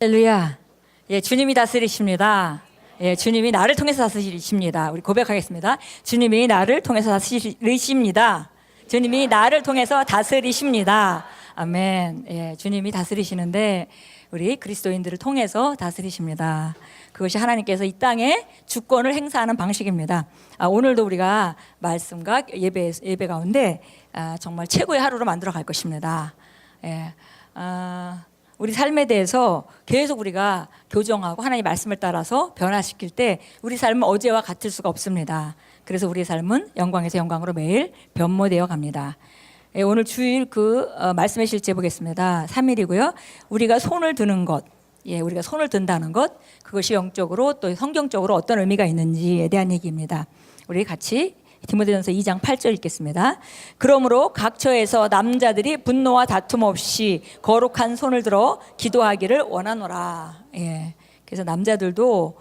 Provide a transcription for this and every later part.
할렐루야. 예, 주님이 다스리십니다. 예, 주님이 나를 통해서 다스리십니다. 우리 고백하겠습니다. 주님이 나를 통해서 다스리십니다. 주님이 나를 통해서 다스리십니다. 아멘. 예, 주님이 다스리시는데 우리 그리스도인들을 통해서 다스리십니다. 그것이 하나님께서 이 땅에 주권을 행사하는 방식입니다. 오늘도 우리가 말씀과 예배 가운데 정말 최고의 하루로 만들어 갈 것입니다. 예, 우리 삶에 대해서 계속 우리가 교정하고 하나님의 말씀을 따라서 변화시킬 때 우리 삶은 어제와 같을 수가 없습니다. 그래서 우리의 삶은 영광에서 영광으로 매일 변모되어 갑니다. 예, 오늘 주일 말씀의 실제 보겠습니다. 3일이고요. 우리가 손을 드는 것, 우리가 손을 든다는 것, 그것이 영적으로 또 성경적으로 어떤 의미가 있는지에 대한 얘기입니다. 우리 같이 디모데전서 2장 8절 읽겠습니다. 그러므로 각 처에서 남자들이 분노와 다툼 없이 거룩한 손을 들어 기도하기를 원하노라. 예, 그래서 남자들도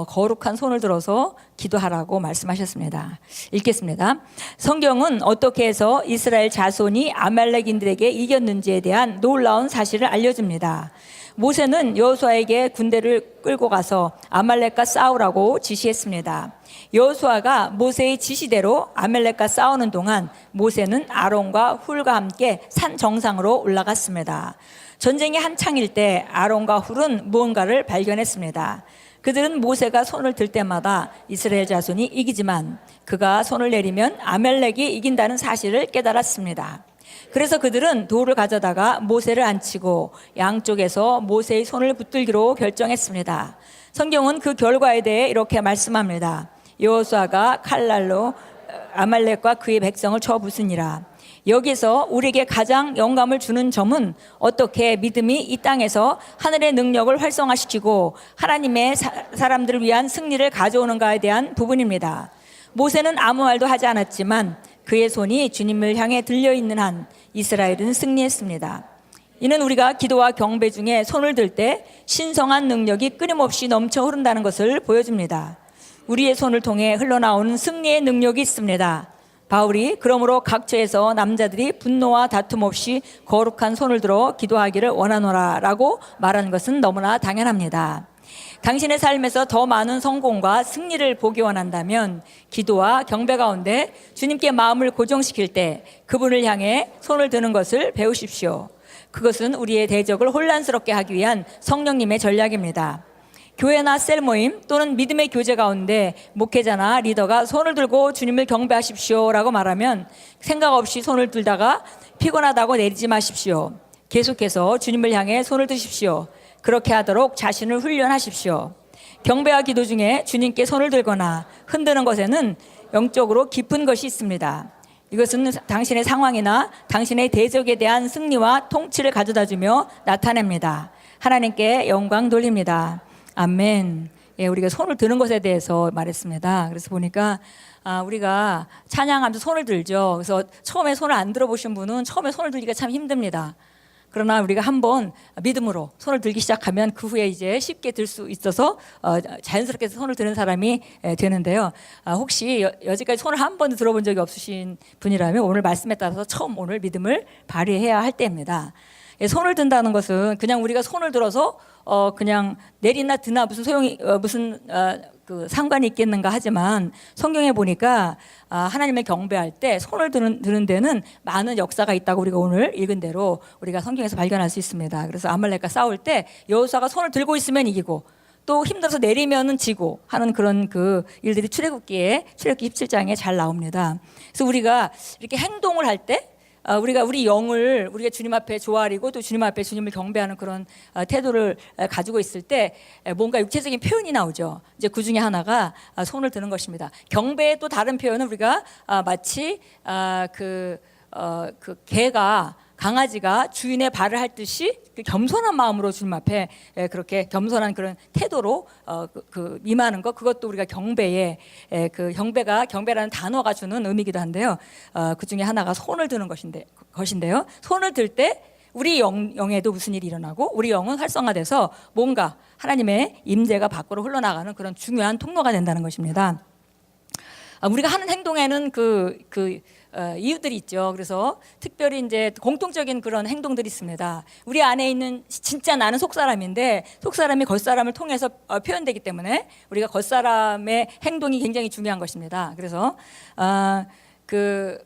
거룩한 손을 들어서 기도하라고 말씀하셨습니다. 읽겠습니다. 성경은 어떻게 해서 이스라엘 자손이 아말렉인들에게 이겼는지에 대한 놀라운 사실을 알려줍니다. 모세는 여호수아에게 군대를 끌고 가서 아말렉과 싸우라고 지시했습니다. 여호수아가 모세의 지시대로 아말렉과 싸우는 동안 모세는 아론과 훌과 함께 산 정상으로 올라갔습니다. 전쟁이 한창일 때 아론과 훌은 무언가를 발견했습니다. 그들은 모세가 손을 들 때마다 이스라엘 자손이 이기지만 그가 손을 내리면 아말렉이 이긴다는 사실을 깨달았습니다. 그래서 그들은 돌을 가져다가 모세를 앉히고 양쪽에서 모세의 손을 붙들기로 결정했습니다. 성경은 그 결과에 대해 이렇게 말씀합니다. 여호수아가 칼날로 아말렉과 그의 백성을 쳐 부수니라. 여기서 우리에게 가장 영감을 주는 점은 어떻게 믿음이 이 땅에서 하늘의 능력을 활성화시키고 하나님의 사람들을 위한 승리를 가져오는가에 대한 부분입니다. 모세는 아무 말도 하지 않았지만 그의 손이 주님을 향해 들려있는 한 이스라엘은 승리했습니다. 이는 우리가 기도와 경배 중에 손을 들 때 신성한 능력이 끊임없이 넘쳐 흐른다는 것을 보여줍니다. 우리의 손을 통해 흘러나오는 승리의 능력이 있습니다. 바울이 그러므로 각 처에서 남자들이 분노와 다툼 없이 거룩한 손을 들어 기도하기를 원하노라 라고 말하는 것은 너무나 당연합니다. 당신의 삶에서 더 많은 성공과 승리를 보기 원한다면 기도와 경배 가운데 주님께 마음을 고정시킬 때 그분을 향해 손을 드는 것을 배우십시오. 그것은 우리의 대적을 혼란스럽게 하기 위한 성령님의 전략입니다. 교회나 셀 모임 또는 믿음의 교제 가운데 목회자나 리더가 손을 들고 주님을 경배하십시오 라고 말하면 생각 없이 손을 들다가 피곤하다고 내리지 마십시오. 계속해서 주님을 향해 손을 드십시오. 그렇게 하도록 자신을 훈련하십시오. 경배와 기도 중에 주님께 손을 들거나 흔드는 것에는 영적으로 깊은 것이 있습니다. 이것은 당신의 상황이나 당신의 대적에 대한 승리와 통치를 가져다주며 나타냅니다. 하나님께 영광 돌립니다. 아멘. 예, 우리가 손을 드는 것에 대해서 말했습니다. 그래서 보니까 우리가 찬양하면서 손을 들죠. 그래서 처음에 손을 안 들어보신 분은 처음에 손을 들기가 참 힘듭니다. 그러나 우리가 한번 믿음으로 손을 들기 시작하면 그 후에 이제 쉽게 들 수 있어서 자연스럽게 손을 드는 사람이 되는데요. 혹시 여지까지 손을 한 번도 들어본 적이 없으신 분이라면 오늘 말씀에 따라서 처음 오늘 믿음을 발휘해야 할 때입니다. 손을 든다는 것은 그냥 우리가 손을 들어서 그냥 내리나 드나 무슨 소용이 그 상관이 있겠는가 하지만 성경에 보니까 하나님을 경배할 때 손을 드는 데는 많은 역사가 있다고 우리가 오늘 읽은 대로 우리가 성경에서 발견할 수 있습니다. 그래서 아말렉과 싸울 때 여호수아가 손을 들고 있으면 이기고 또 힘들어서 내리면은 지고 하는 그런 그 일들이 출애굽기 17장에 잘 나옵니다. 그래서 우리가 이렇게 행동을 할 때 우리 영을 우리가 주님 앞에 조아리고 또 주님 앞에 주님을 경배하는 그런 태도를 가지고 있을 때 뭔가 육체적인 표현이 나오죠. 이제 그 중에 하나가 손을 드는 것입니다. 경배의 또 다른 표현은 우리가 마치 그 강아지가 주인의 발을 핥듯이 겸손한 마음으로 주님 앞에 그렇게 겸손한 그런 태도로 임하는 것, 그것도 우리가 경배의 경배라는 단어가 주는 의미이기도 한데요. 그 중에 하나가 손을 드는 것인데요. 손을 들 때 우리 영에도 무슨 일이 일어나고 우리 영은 활성화돼서 뭔가 하나님의 임재가 밖으로 흘러나가는 그런 중요한 통로가 된다는 것입니다. 우리가 하는 행동에는 이유들이 있죠. 그래서 특별히 이제 공통적인 그런 행동들이 있습니다. 우리 안에 있는 진짜 나는 속사람인데 속사람이 겉사람을 통해서 표현되기 때문에 우리가 겉사람의 행동이 굉장히 중요한 것입니다. 그래서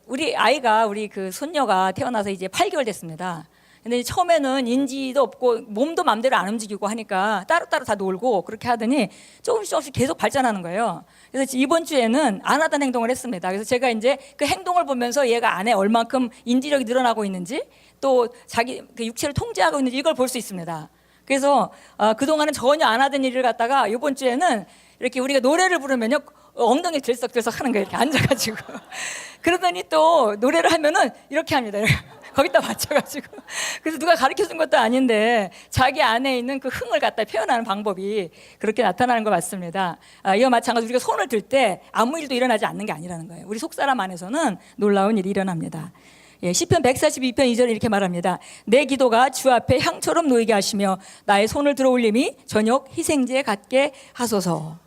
우리 아이가 우리 그 손녀가 태어나서 이제 8개월 됐습니다. 근데 처음에는 인지도 없고 몸도 마음대로 안 움직이고 하니까 따로따로 다 놀고 그렇게 하더니 조금씩 계속 발전하는 거예요. 그래서 이번 주에는 안 하던 행동을 했습니다. 그래서 제가 이제 그 행동을 보면서 얘가 안에 얼만큼 인지력이 늘어나고 있는지 또 자기 그 육체를 통제하고 있는지 이걸 볼 수 있습니다. 그래서 그동안은 전혀 안 하던 일을 갖다가 이번 주에는 이렇게 우리가 노래를 부르면요 엉덩이 들썩들썩 하는 거예요. 이렇게 앉아가지고 그러더니 또 노래를 하면은 이렇게 합니다. 거기다 맞춰가지고 그래서 누가 가르쳐준 것도 아닌데 자기 안에 있는 그 흥을 갖다 표현하는 방법이 그렇게 나타나는 것 같습니다. 이와 마찬가지로 우리가 손을 들 때 아무 일도 일어나지 않는 게 아니라는 거예요. 우리 속사람 안에서는 놀라운 일이 일어납니다. 시편 142편 2절에 이렇게 말합니다. 내 기도가 주 앞에 향처럼 놓이게 하시며 나의 손을 들어 올림이 저녁 희생제 같게 하소서.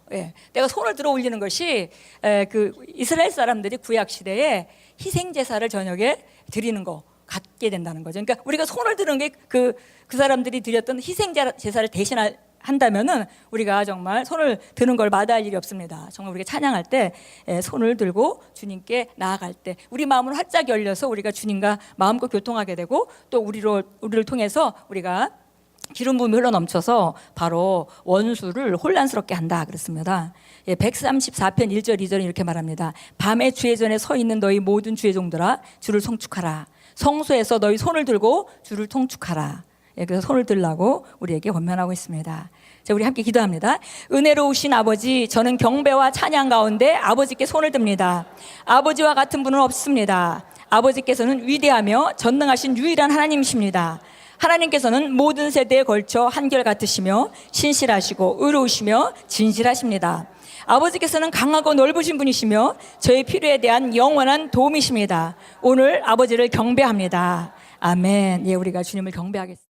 내가 손을 들어 올리는 것이 그 이스라엘 사람들이 구약 시대에 희생 제사를 저녁에 드리는 거 갖게 된다는 거죠. 그러니까 우리가 손을 드는 게 그 사람들이 드렸던 희생 제사를 대신한다면은 우리가 정말 손을 드는 걸 마다할 일이 없습니다. 정말 우리가 찬양할 때 손을 들고 주님께 나아갈 때 우리 마음을 활짝 열려서 우리가 주님과 마음껏 교통하게 되고 또 우리를 통해서 우리가 기름 부음이 흘러 넘쳐서 바로 원수를 혼란스럽게 한다 그랬습니다. 134편 1절 2절은 이렇게 말합니다. 밤에 주의 전에 서 있는 너희 모든 주의 종들아 주를 송축하라. 성소에서 너희 손을 들고 주를 통축하라. 그래서 손을 들라고 우리에게 권면하고 있습니다. 자, 우리 함께 기도합니다. 은혜로우신 아버지, 저는 경배와 찬양 가운데 아버지께 손을 듭니다. 아버지와 같은 분은 없습니다. 아버지께서는 위대하며 전능하신 유일한 하나님이십니다. 하나님께서는 모든 세대에 걸쳐 한결같으시며 신실하시고 의로우시며 진실하십니다. 아버지께서는 강하고 넓으신 분이시며 저의 필요에 대한 영원한 도움이십니다. 오늘 아버지를 경배합니다. 아멘. 우리가 주님을 경배하겠습니다.